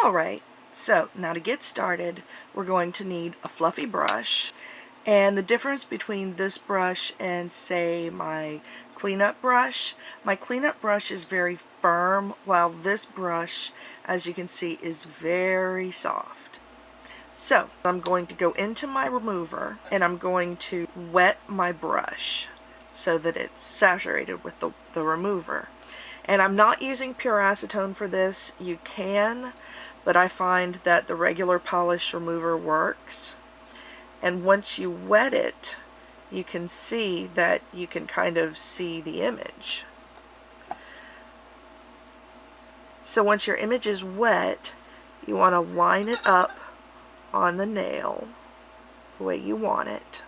Alright, so now to get started, we're going to need a fluffy brush. And the difference between this brush and, say, my cleanup brush is very firm, while this brush, as you can see, is very soft. So I'm going to go into my remover and I'm going to wet my brush so that it's saturated with the remover. And I'm not using pure acetone for this. You can, but I find that the regular polish remover works. And once you wet it, you can see that you can kind of see the image. So once your image is wet, you want to line it up on the nail the way you want it.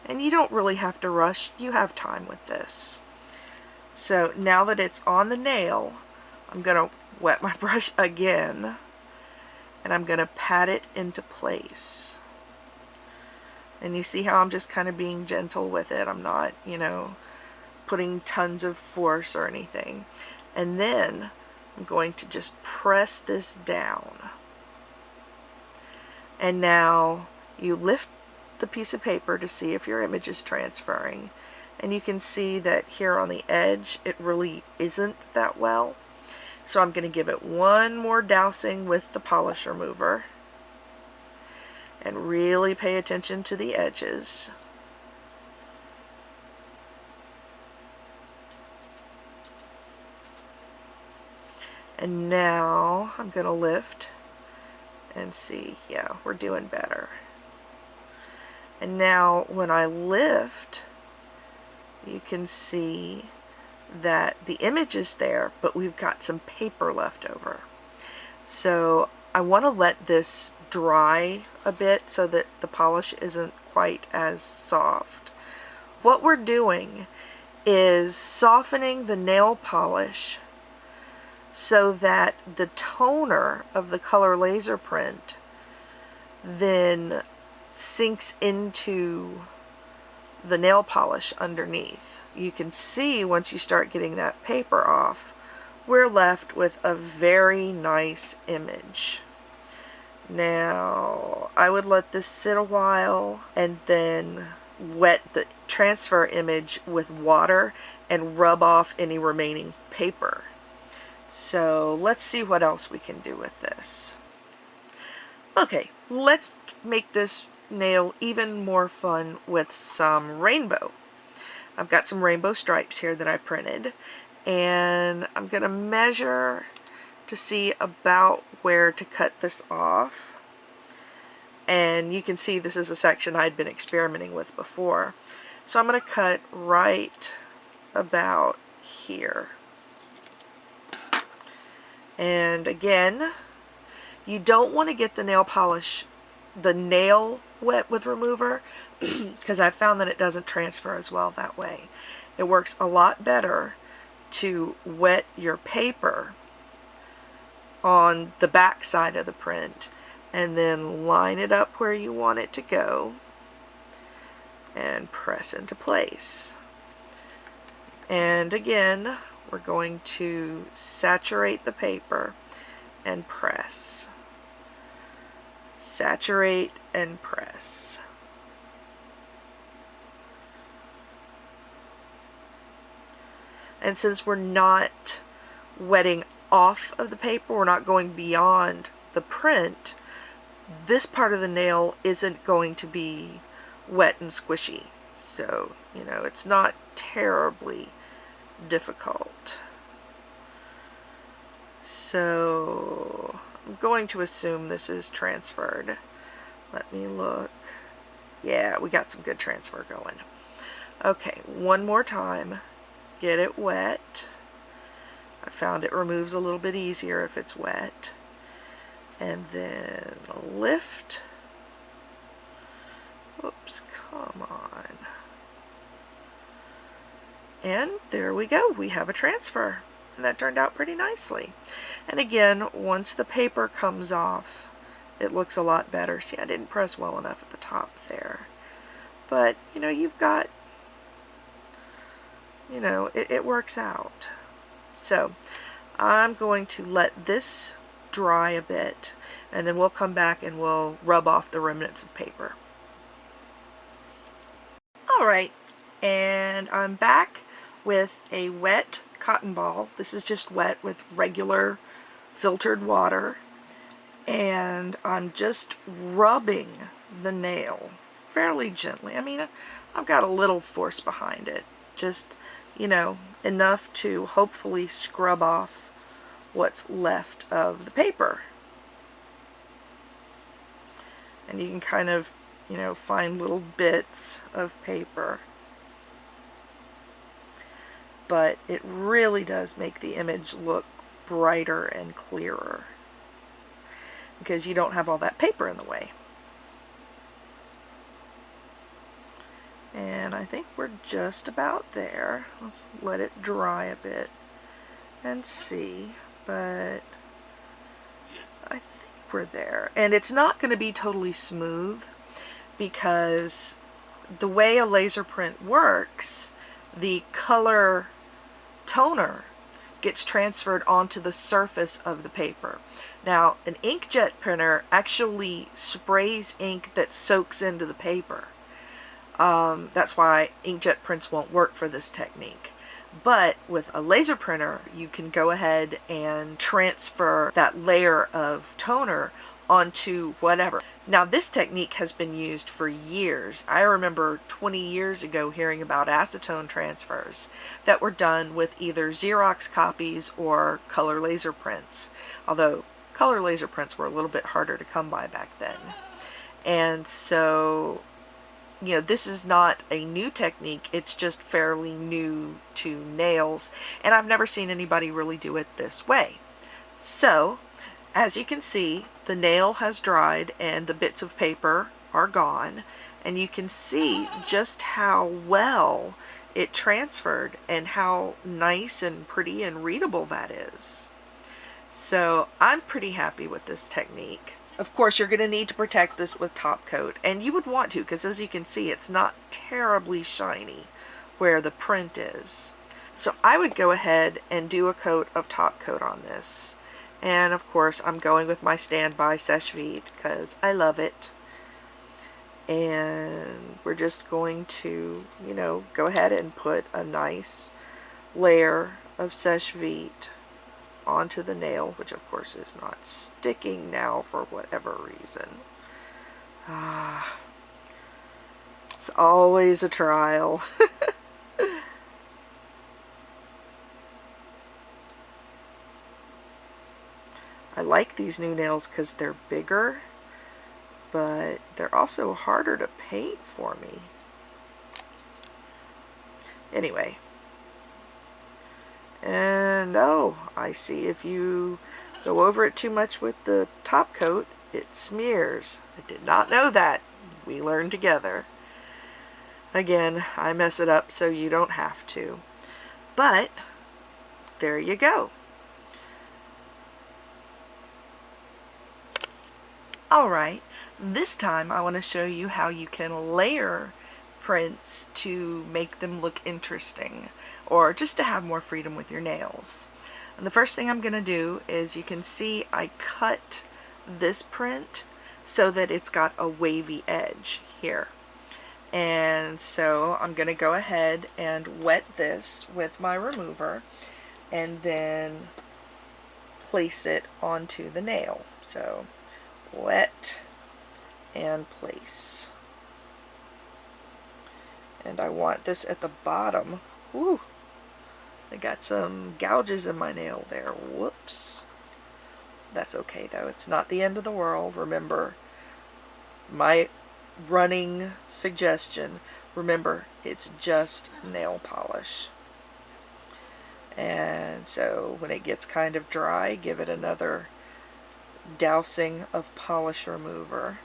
And you don't really have to rush, you have time with this. So now that it's on the nail, I'm going to wet my brush again and I'm going to pat it into place. And you see how I'm just kind of being gentle with it. I'm not, putting tons of force or anything. And then I'm going to just press this down. And now you lift the piece of paper to see if your image is transferring. And you can see that here on the edge, it really isn't that well. So I'm going to give it one more dousing with the polish remover. And really pay attention to the edges. And now I'm going to lift and see, yeah, we're doing better. And now when I lift, you can see that the image is there, but we've got some paper left over. So I want to let this dry a bit so that the polish isn't quite as soft. What we're doing is softening the nail polish so that the toner of the color laser print then sinks into the nail polish underneath. You can see once you start getting that paper off, we're left with a very nice image. Now, I would let this sit a while and then wet the transfer image with water and rub off any remaining paper. So let's see what else we can do with this. Okay, let's make this nail even more fun with some rainbow. I've got some rainbow stripes here that I printed, and I'm going to measure to see about where to cut this off. And you can see this is a section I'd been experimenting with before. So I'm going to cut right about here. And again, you don't want to get the nail wet with remover because I've found that it doesn't transfer as well that way. It works a lot better to wet your paper on the back side of the print and then line it up where you want it to go and press into place. And again, we're going to saturate the paper and press. Saturate and press. And since we're not wetting off of the paper, we're not going beyond the print, this part of the nail isn't going to be wet and squishy. So, it's not terribly difficult. So, I'm going to assume this is transferred. Let me look. Yeah, we got some good transfer going. Okay, one more time. Get it wet. I found it removes a little bit easier if it's wet. And then lift. Oops, come on. And there we go. We have a transfer. And that turned out pretty nicely. And again, once the paper comes off, it looks a lot better. See, I didn't press well enough at the top there. But, you've got you know, it works out. So I'm going to let this dry a bit, and then we'll come back and we'll rub off the remnants of paper. Alright, and I'm back with a wet cotton ball. This is just wet with regular filtered water, and I'm just rubbing the nail fairly gently. I mean, I've got a little force behind it, just, you know, enough to hopefully scrub off what's left of the paper. And you can kind of, you know, find little bits of paper. But it really does make the image look brighter and clearer because you don't have all that paper in the way. And I think we're just about there. Let's let it dry a bit and see, but I think we're there. And it's not going to be totally smooth because the way a laser print works, the color toner gets transferred onto the surface of the paper. Now, an inkjet printer actually sprays ink that soaks into the paper. That's why inkjet prints won't work for this technique. But with a laser printer, you can go ahead and transfer that layer of toner onto whatever. Now, this technique has been used for years. I remember 20 years ago hearing about acetone transfers that were done with either Xerox copies or color laser prints, although color laser prints were a little bit harder to come by back then. And so, you know, this is not a new technique, it's just fairly new to nails, and I've never seen anybody really do it this way. So, as you can see, the nail has dried and the bits of paper are gone, and you can see just how well it transferred and how nice and pretty and readable that is. So I'm pretty happy with this technique. Of course, you're going to need to protect this with top coat, and you would want to, because as you can see, it's not terribly shiny where the print is. So I would go ahead and do a coat of top coat on this. And of course, I'm going with my standby seche vite because I love it. And we're just going to, you know, go ahead and put a nice layer of seche vite onto the nail, which of course is not sticking now for whatever reason. It's always a trial. I like these new nails because they're bigger, but they're also harder to paint for me. Anyway. And oh, I see, if you go over it too much with the top coat, it smears. I did not know that. We learned together. Again, I mess it up so you don't have to. But there you go. Alright, this time I want to show you how you can layer prints to make them look interesting, or just to have more freedom with your nails. And the first thing I'm going to do is, you can see I cut this print so that it's got a wavy edge here. And so I'm going to go ahead and wet this with my remover and then place it onto the nail. So wet and place. And I want this at the bottom. Woo! I got some gouges in my nail there. Whoops. That's okay though. It's not the end of the world. Remember, my running suggestion, remember, it's just nail polish. And so when it gets kind of dry, give it another dousing of polish remover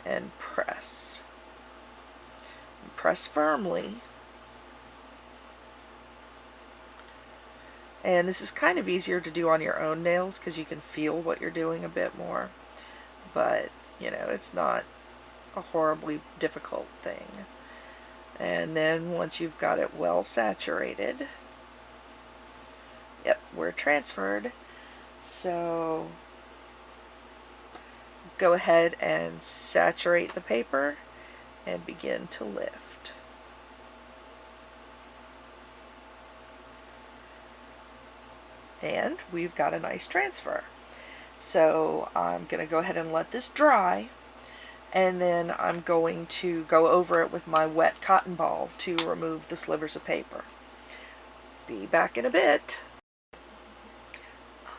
and press. Press firmly. And this is kind of easier to do on your own nails because you can feel what you're doing a bit more. But, you know, it's not a horribly difficult thing. And then once you've got it well saturated, yep, we're transferred. So go ahead and saturate the paper and begin to lift. And we've got a nice transfer. So I'm going to go ahead and let this dry, and then I'm going to go over it with my wet cotton ball to remove the slivers of paper. Be back in a bit.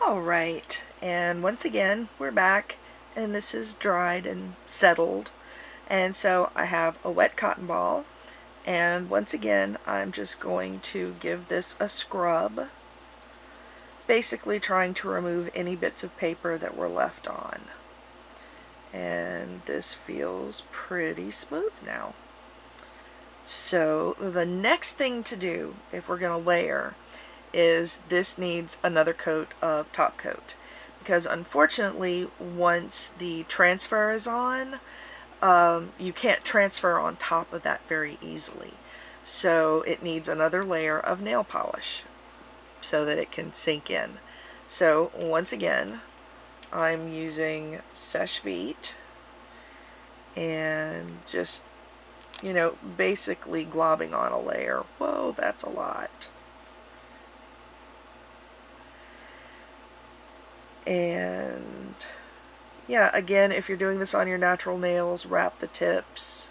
Alright, and once again we're back, and this is dried and settled, and so I have a wet cotton ball, and once again I'm just going to give this a scrub, basically trying to remove any bits of paper that were left on. And this feels pretty smooth now. So the next thing to do, if we're going to layer, is this needs another coat of top coat. Because unfortunately, once the transfer is on, you can't transfer on top of that very easily. So it needs another layer of nail polish so that it can sink in. So once again, I'm using seche vite and just, you know, basically globbing on a layer. Whoa, that's a lot. And yeah, again, if you're doing this on your natural nails, wrap the tips.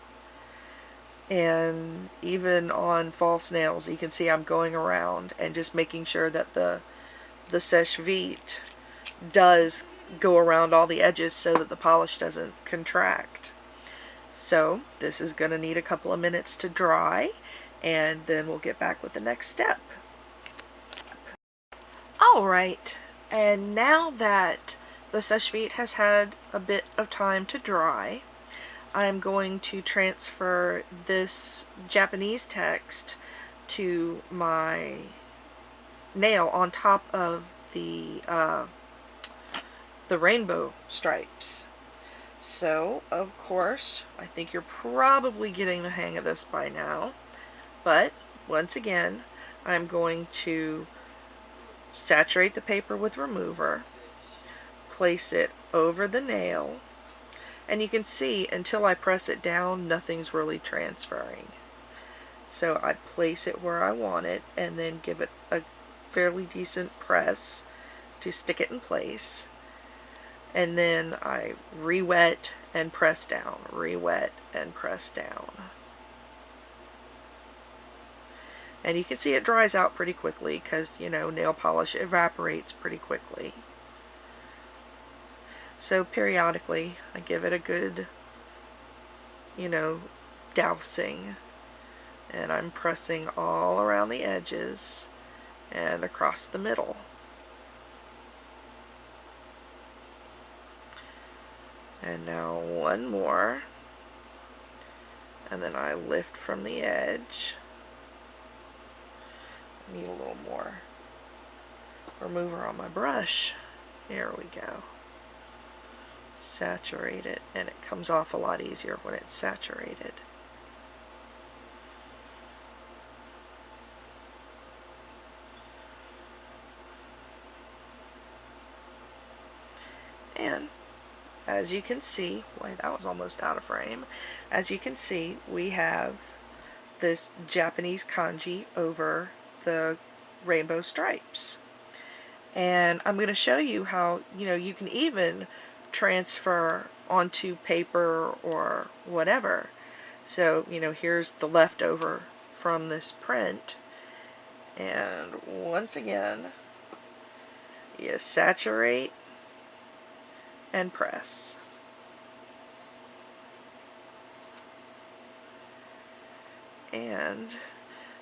And even on false nails, you can see I'm going around and just making sure that the seche vite does go around all the edges so that the polish doesn't contract. So this is going to need a couple of minutes to dry, and then we'll get back with the next step. Alright, and now that the seche vite has had a bit of time to dry, I'm going to transfer this Japanese text to my nail on top of the rainbow stripes. So, of course, I think you're probably getting the hang of this by now, but once again, I'm going to saturate the paper with remover, place it over the nail, and you can see until I press it down, nothing's really transferring. So I place it where I want it and then give it a fairly decent press to stick it in place. And then I re-wet and press down, re-wet and press down. And you can see it dries out pretty quickly because, you know, nail polish evaporates pretty quickly. So periodically I give it a good, you know, dousing, and I'm pressing all around the edges and across the middle. And now one more, and then I lift from the edge. I need a little more remover on my brush. There we go. Saturate it, and it comes off a lot easier when it's saturated. And as you can see, boy, that was almost out of frame. As you can see, we have this Japanese kanji over the rainbow stripes. And I'm going to show you how, you know, you can even transfer onto paper or whatever. So, you know, here's the leftover from this print. And once again, you saturate and press. And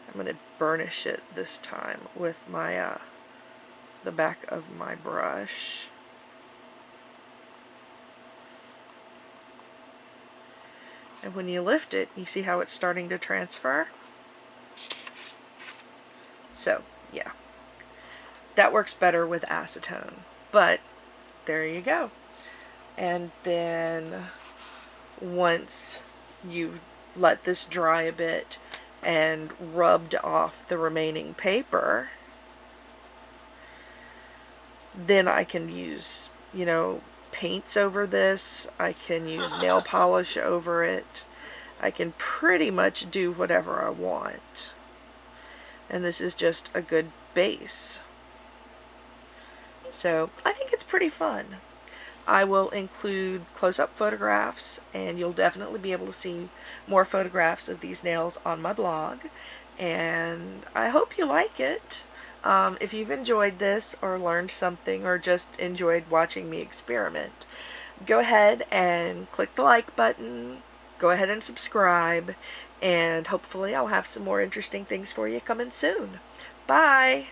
I'm going to burnish it this time with my the back of my brush. And when you lift it, you see how it's starting to transfer? So, yeah. That works better with acetone. But, there you go. And then, once you've let this dry a bit, and rubbed off the remaining paper, then I can use, you know, paints over this. I can use nail polish over it. I can pretty much do whatever I want. And this is just a good base. So I think it's pretty fun. I will include close-up photographs, and you'll definitely be able to see more photographs of these nails on my blog. And I hope you like it. If you've enjoyed this or learned something or just enjoyed watching me experiment, go ahead and click the like button, go ahead and subscribe, and hopefully I'll have some more interesting things for you coming soon. Bye!